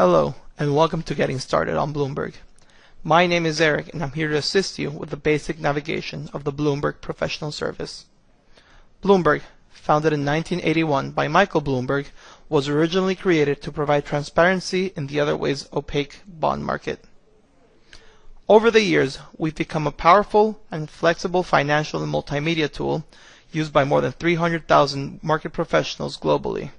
Hello, and welcome to Getting Started on Bloomberg. My name is Eric, and I'm here to assist you with the basic navigation of the Bloomberg Professional Service. Bloomberg, founded in 1981 by Michael Bloomberg, was originally created to provide transparency in the otherwise opaque bond market. Over the years, we've become a powerful and flexible financial and multimedia tool used by more than 300,000 market professionals globally.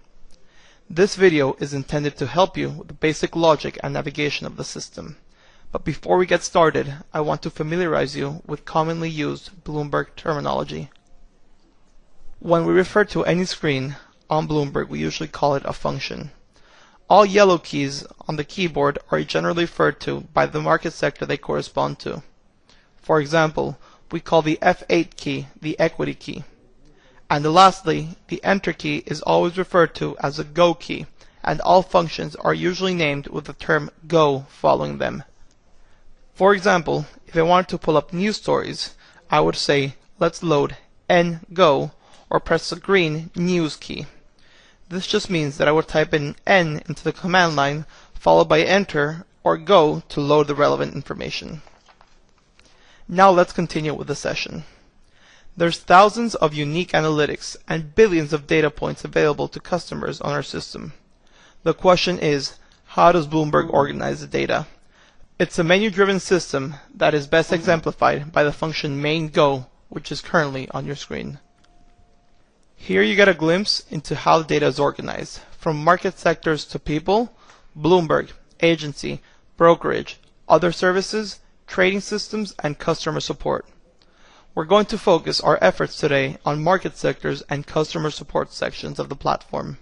This video is intended to help you with the basic logic and navigation of the system. But before we get started, I want to familiarize you with commonly used Bloomberg terminology. When we refer to any screen on Bloomberg, we usually call it a function. All yellow keys on the keyboard are generally referred to by the market sector they correspond to. For example, we call the F8 key the equity key. And lastly, the Enter key is always referred to as a Go key, and all functions are usually named with the term Go following them. For example, if I wanted to pull up news stories, I would say, let's load N-Go, or press the green News key. This just means that I would type in N into the command line, followed by Enter or Go to load the relevant information. Now let's continue with the session. There's thousands of unique analytics and billions of data points available to customers on our system. The question is, how does Bloomberg organize the data? It's a menu-driven system that is best exemplified by the function main-go, which is currently on your screen. Here you get a glimpse into how the data is organized, from market sectors to people, Bloomberg, agency, brokerage, other services, trading systems, and customer support. We're going to focus our efforts today on market sectors and customer support sections of the platform.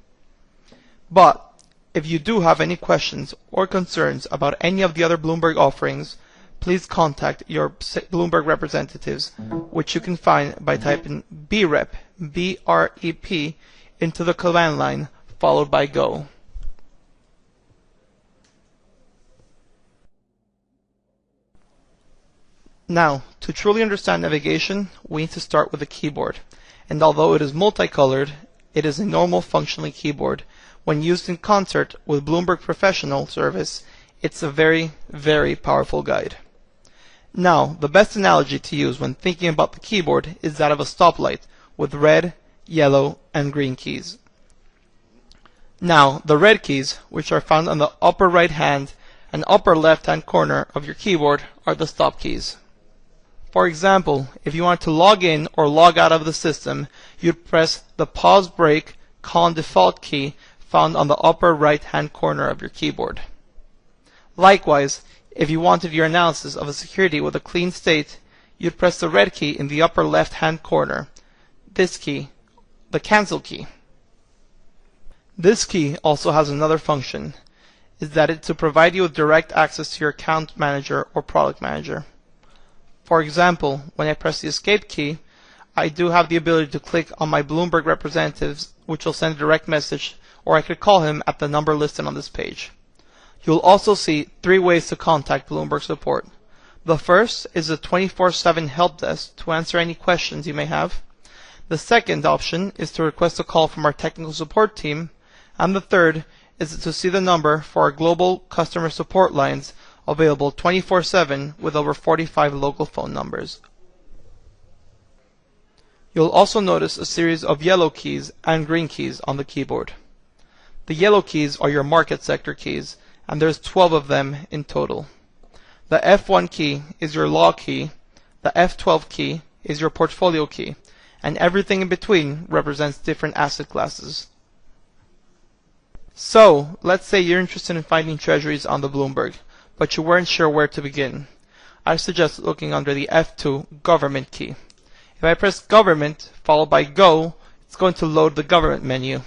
But if you do have any questions or concerns about any of the other Bloomberg offerings, please contact your Bloomberg representatives, which you can find by typing BREP, B-R-E-P, into the command line, followed by Go. Now, to truly understand navigation, we need to start with the keyboard. And although it is multicolored, it is a normal functioning keyboard. When used in concert with Bloomberg Professional Service, it's a very, very powerful guide. Now, the best analogy to use when thinking about the keyboard is that of a stoplight with red, yellow, and green keys. Now, the red keys, which are found on the upper right hand and upper left hand corner of your keyboard, are the stop keys. For example, if you want to log in or log out of the system, you'd press the pause break con default key found on the upper right hand corner of your keyboard. Likewise, if you wanted your analysis of a security with a clean state, you'd press the red key in the upper left hand corner. This key, the cancel key. This key also has another function, is that it's to provide you with direct access to your account manager or product manager. For example, when I press the escape key, I do have the ability to click on my Bloomberg representatives, which will send a direct message, or I could call him at the number listed on this page. You'll also see 3 ways to contact Bloomberg support. The first is a 24/7 help desk to answer any questions you may have. The second option is to request a call from our technical support team. And the third is to see the number for our global customer support lines available 24/7 with over 45 local phone numbers. You'll also notice a series of yellow keys and green keys on the keyboard. The yellow keys are your market sector keys, and there's 12 of them in total. The F1 key is your log key, the F12 key is your portfolio key, and everything in between represents different asset classes. So, let's say you're interested in finding treasuries on the Bloomberg, but you weren't sure where to begin. I suggest looking under the F2 Government key. If I press Government followed by Go, it's going to load the Government menu.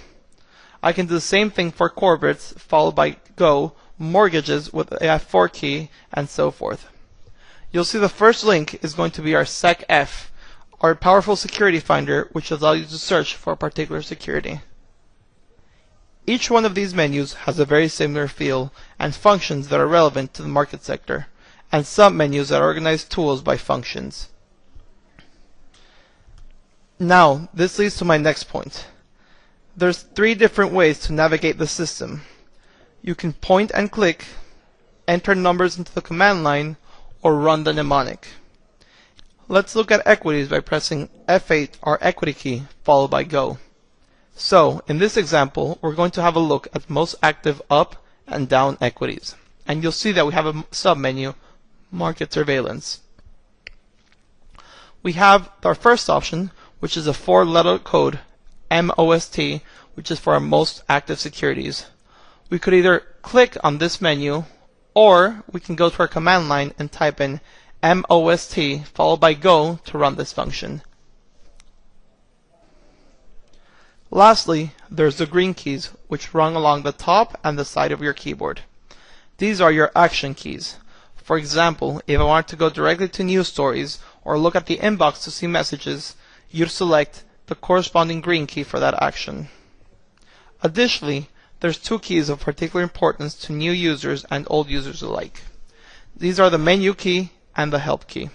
I can do the same thing for Corporates followed by Go, Mortgages with the F4 key, and so forth. You'll see the first link is going to be our SecF, our powerful security finder, which allows you to search for a particular security. Each one of these menus has a very similar feel and functions that are relevant to the market sector, and sub-menus that organize tools by functions. Now, this leads to my next point. There's 3 different ways to navigate the system. You can point and click, enter numbers into the command line, or run the mnemonic. Let's look at equities by pressing F8, our equity key, followed by Go. So, in this example, we're going to have a look at most active up and down equities. And you'll see that we have a submenu, Market Surveillance. We have our first option, which is a 4-letter code, MOST, which is for our most active securities. We could either click on this menu, or we can go to our command line and type in MOST followed by Go to run this function. Lastly, there's the green keys, which run along the top and the side of your keyboard. These are your action keys. For example, if I want to go directly to news stories or look at the inbox to see messages, you'd select the corresponding green key for that action. Additionally, there's two keys of particular importance to new users and old users alike. These are the menu key and the help key.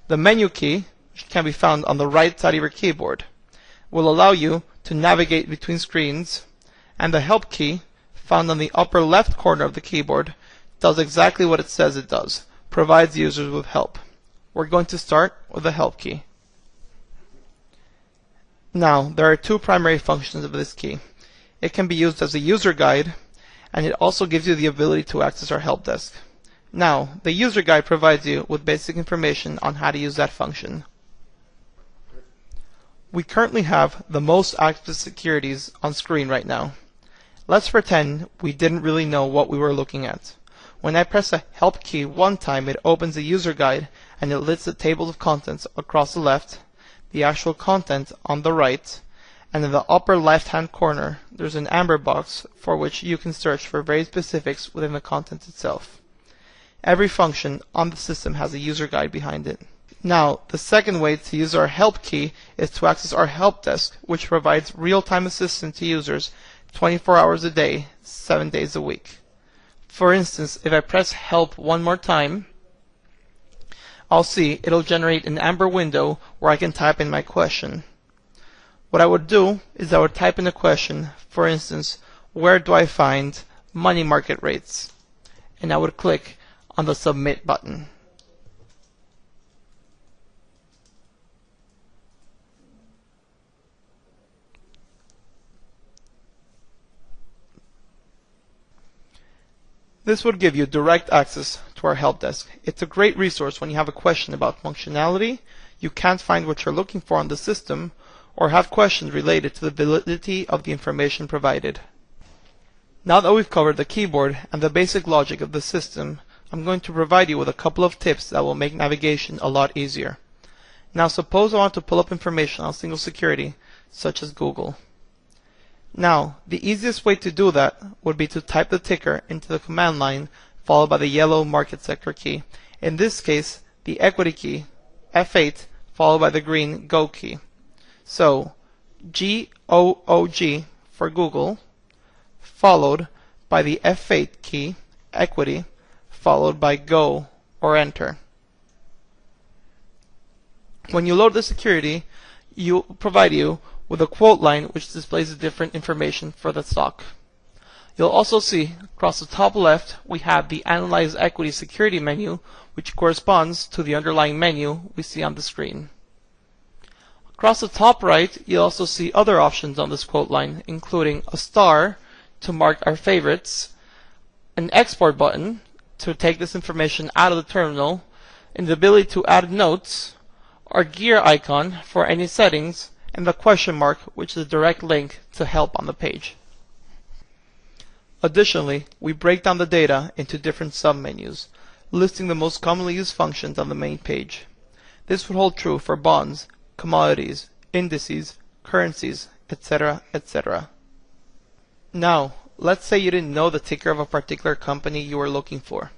The menu key, which can be found on the right side of your keyboard, will allow you to navigate between screens, and the help key, found on the upper left corner of the keyboard, does exactly what it says it does, provides users with help. We're going to start with the help key. Now, there are two primary functions of this key. It can be used as a user guide, and it also gives you the ability to access our help desk. Now, the user guide provides you with basic information on how to use that function. We currently have the most active securities on screen right now. Let's pretend we didn't really know what we were looking at. When I press the help key one time, it opens the user guide and it lists the table of contents across the left, the actual content on the right, and in the upper left hand corner there's an amber box for which you can search for various specifics within the content itself. Every function on the system has a user guide behind it. Now, the second way to use our help key is to access our help desk, which provides real-time assistance to users 24 hours a day, 7 days a week. For instance, if I press help one more time, I'll see it'll generate an amber window where I can type in my question. What I would do is I would type in a question, for instance, where do I find money market rates? And I would click on the submit button. This would give you direct access to our help desk. It's a great resource when you have a question about functionality, you can't find what you're looking for on the system, or have questions related to the validity of the information provided. Now that we've covered the keyboard and the basic logic of the system, I'm going to provide you with a couple of tips that will make navigation a lot easier. Now suppose I want to pull up information on a single security, such as Google. Now, the easiest way to do that would be to type the ticker into the command line followed by the yellow market sector key. In this case, the equity key, F8, followed by the green Go key. So, GOOG for Google, followed by the F8 key, equity, followed by Go or Enter. When you load the security, you provide you with a quote line which displays the different information for the stock. You'll also see across the top left we have the Analyze Equity Security menu, which corresponds to the underlying menu we see on the screen. Across the top right, you'll also see other options on this quote line, including a star to mark our favorites, an export button to take this information out of the terminal, and the ability to add notes, our gear icon for any settings, and the question mark, which is a direct link to help on the page. Additionally, we break down the data into different submenus, listing the most commonly used functions on the main page. This would hold true for bonds, commodities, indices, currencies, etc., etc. Now, let's say you didn't know the ticker of a particular company you were looking for.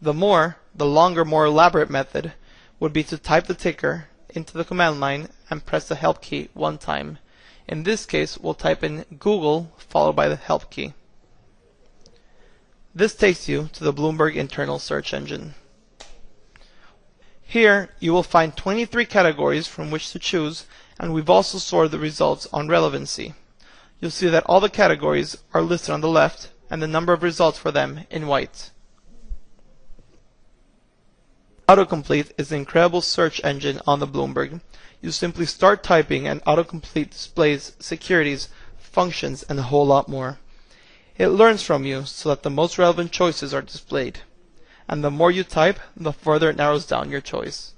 The longer, more elaborate method would be to type the ticker into the command line and press the help key one time. In this case, we'll type in Google followed by the help key. This takes you to the Bloomberg internal search engine. Here you will find 23 categories from which to choose, and we've also sorted the results on relevancy. You'll see that all the categories are listed on the left and the number of results for them in white. Autocomplete is an incredible search engine on the Bloomberg. You simply start typing and autocomplete displays securities, functions, and a whole lot more. It learns from you so that the most relevant choices are displayed. And the more you type, the further it narrows down your choice.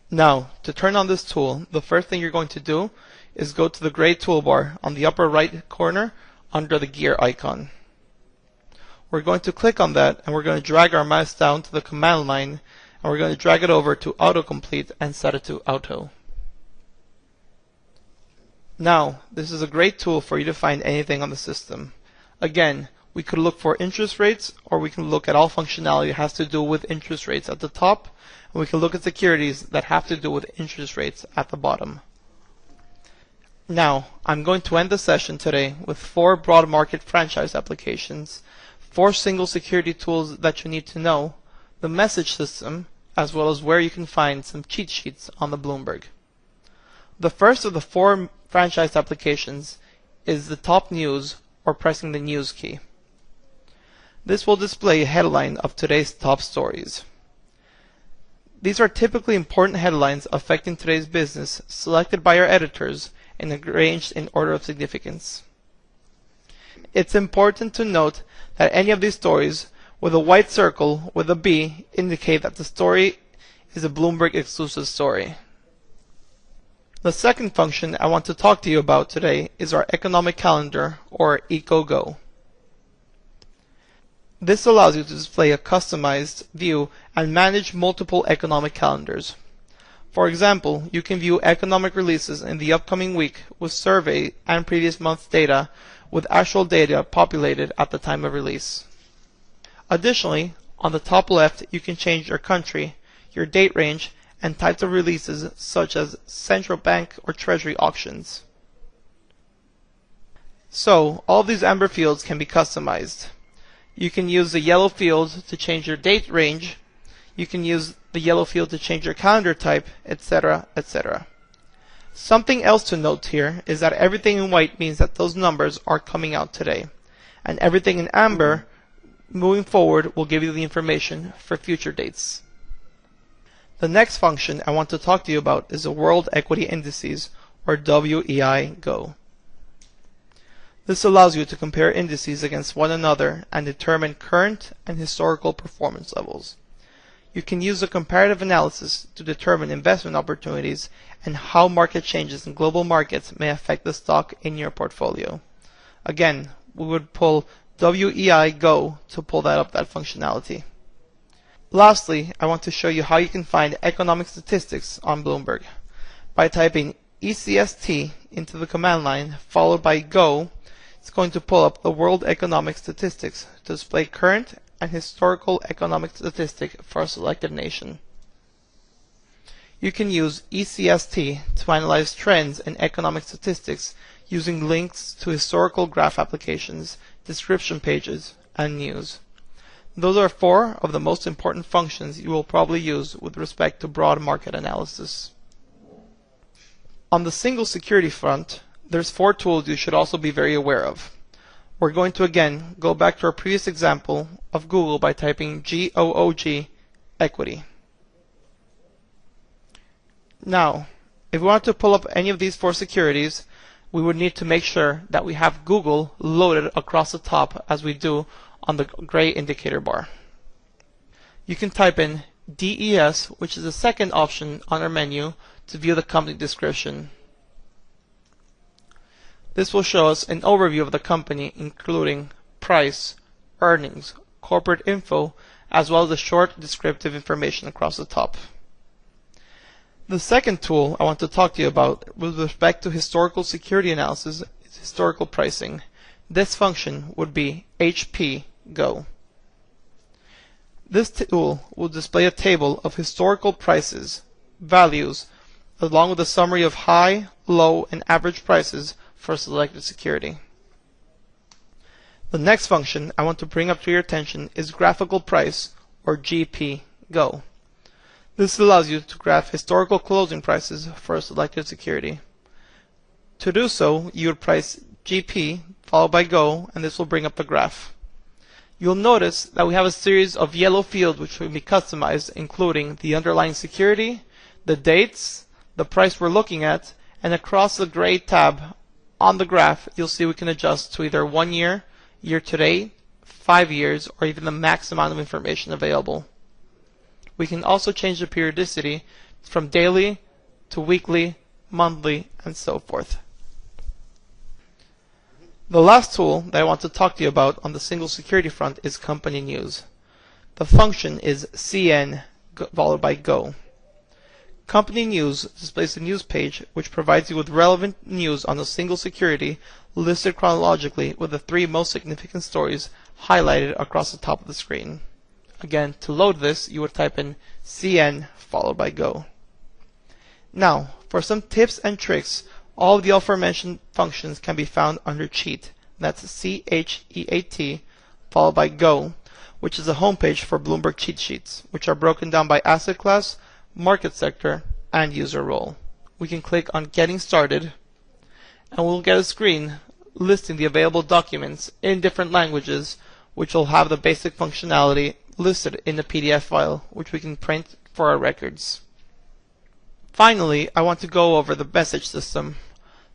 Now, to turn on this tool, the first thing you're going to do is go to the gray toolbar on the upper right corner under the gear icon. We're going to click on that and we're going to drag our mouse down to the command line and we're going to drag it over to autocomplete and set it to auto. Now, this is a great tool for you to find anything on the system. Again, we could look for interest rates, or we can look at all functionality that has to do with interest rates at the top, and we can look at securities that have to do with interest rates at the bottom. Now, I'm going to end the session today with 4 broad market franchise applications, 4 single security tools that you need to know, the message system, as well as where you can find some cheat sheets on the Bloomberg. The first of the 4 franchise applications is the top news, or pressing the news key. This will display a headline of today's top stories. These are typically important headlines affecting today's business, selected by our editors and arranged in order of significance. It's important to note that any of these stories with a white circle with a B indicate that the story is a Bloomberg exclusive story. The second function I want to talk to you about today is our economic calendar, or EcoGo. This allows you to display a customized view and manage multiple economic calendars. For example, you can view economic releases in the upcoming week with survey and previous month's data with actual data populated at the time of release. Additionally, on the top left, you can change your country, your date range, and types of releases such as central bank or treasury auctions. So, all of these amber fields can be customized. You can use the yellow field to change your date range, you can use the yellow field to change your calendar type, etc., etc. Something else to note here is that everything in white means that those numbers are coming out today, and everything in amber moving forward will give you the information for future dates. The next function I want to talk to you about is the World Equity Indices, or WEI-GO. This allows you to compare indices against one another and determine current and historical performance levels. You can use a comparative analysis to determine investment opportunities and how market changes in global markets may affect the stock in your portfolio. Again, we would pull WEI-GO to pull that functionality. Lastly, I want to show you how you can find economic statistics on Bloomberg. By typing ECST into the command line followed by GO, it's going to pull up the World Economic Statistics to display current and historical economic statistic for a selected nation. You can use ECST to analyze trends in economic statistics using links to historical graph applications, description pages, and news. Those are 4 of the most important functions you will probably use with respect to broad market analysis. On the single security front, there's 4 tools you should also be very aware of. We're going to again go back to our previous example of Google by typing GOOG equity. Now, if we want to pull up any of these 4 securities, we would need to make sure that we have Google loaded across the top as we do on the gray indicator bar. You can type in DES, which is the second option on our menu, to view the company description. This will show us an overview of the company, including price, earnings, corporate info, as well as the short descriptive information across the top. The second tool I want to talk to you about with respect to historical security analysis is historical pricing. This function would be HP-GO. This tool will display a table of historical prices, values, along with a summary of high, low, and average prices for a selected security. The next function I want to bring up to your attention is graphical price, or GP-GO. This allows you to graph historical closing prices for a selected security. To do so, you would press GP followed by Go, and this will bring up the graph. You'll notice that we have a series of yellow fields which can be customized, including the underlying security, the dates, the price we're looking at, and across the gray tab on the graph, you'll see we can adjust to either 1 year, year to date, 5 years, or even the max amount of information available. We can also change the periodicity from daily to weekly, monthly, and so forth. The last tool that I want to talk to you about on the single security front is Company News. The function is CN followed by Go. Company News displays a news page which provides you with relevant news on a single security listed chronologically with the 3 most significant stories highlighted across the top of the screen. Again, to load this, you would type in CN followed by Go. Now, for some tips and tricks, all of the aforementioned functions can be found under Cheat. That's CHEAT followed by Go, which is a homepage for Bloomberg cheat sheets, which are broken down by asset class, market sector, and user role. We can click on Getting Started, and we'll get a screen listing the available documents in different languages, which will have the basic functionality listed in the PDF file, which we can print for our records. Finally, I want to go over the message system.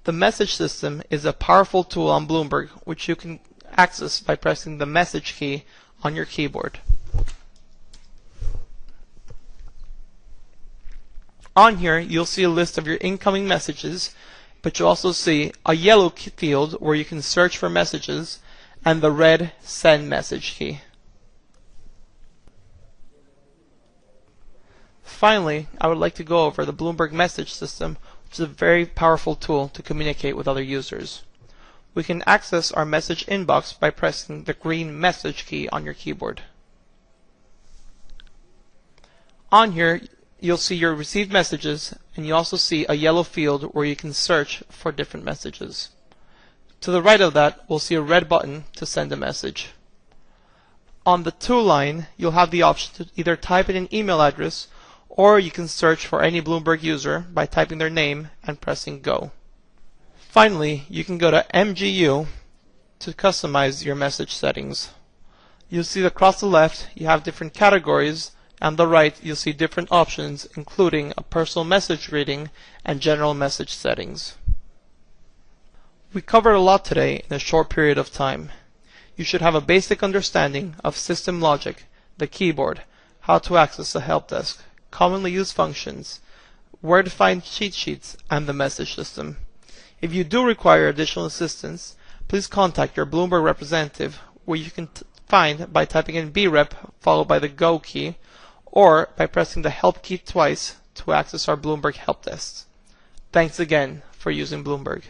The message system is a powerful tool on Bloomberg, which you can access by pressing the message key on your keyboard. On here, you'll see a list of your incoming messages, but you'll also see a yellow field where you can search for messages and the red Send Message key. Finally, I would like to go over the Bloomberg message system, which is a very powerful tool to communicate with other users. We can access our message inbox by pressing the green message key on your keyboard. On here, you'll see your received messages, and you also see a yellow field where you can search for different messages. To the right of that, we'll see a red button to send a message. On the To line, you'll have the option to either type in an email address, or you can search for any Bloomberg user by typing their name and pressing Go. Finally, you can go to MGU to customize your message settings. You'll see that across the left you have different categories, and on the right you'll see different options, including a personal message greeting and general message settings. We covered a lot today in a short period of time. You should have a basic understanding of system logic, the keyboard, how to access the help desk, commonly used functions, where to find cheat sheets, and the message system. If you do require additional assistance, please contact your Bloomberg representative, where you can find by typing in BREP followed by the Go key, or by pressing the Help key twice to access our Bloomberg help desk. Thanks again for using Bloomberg.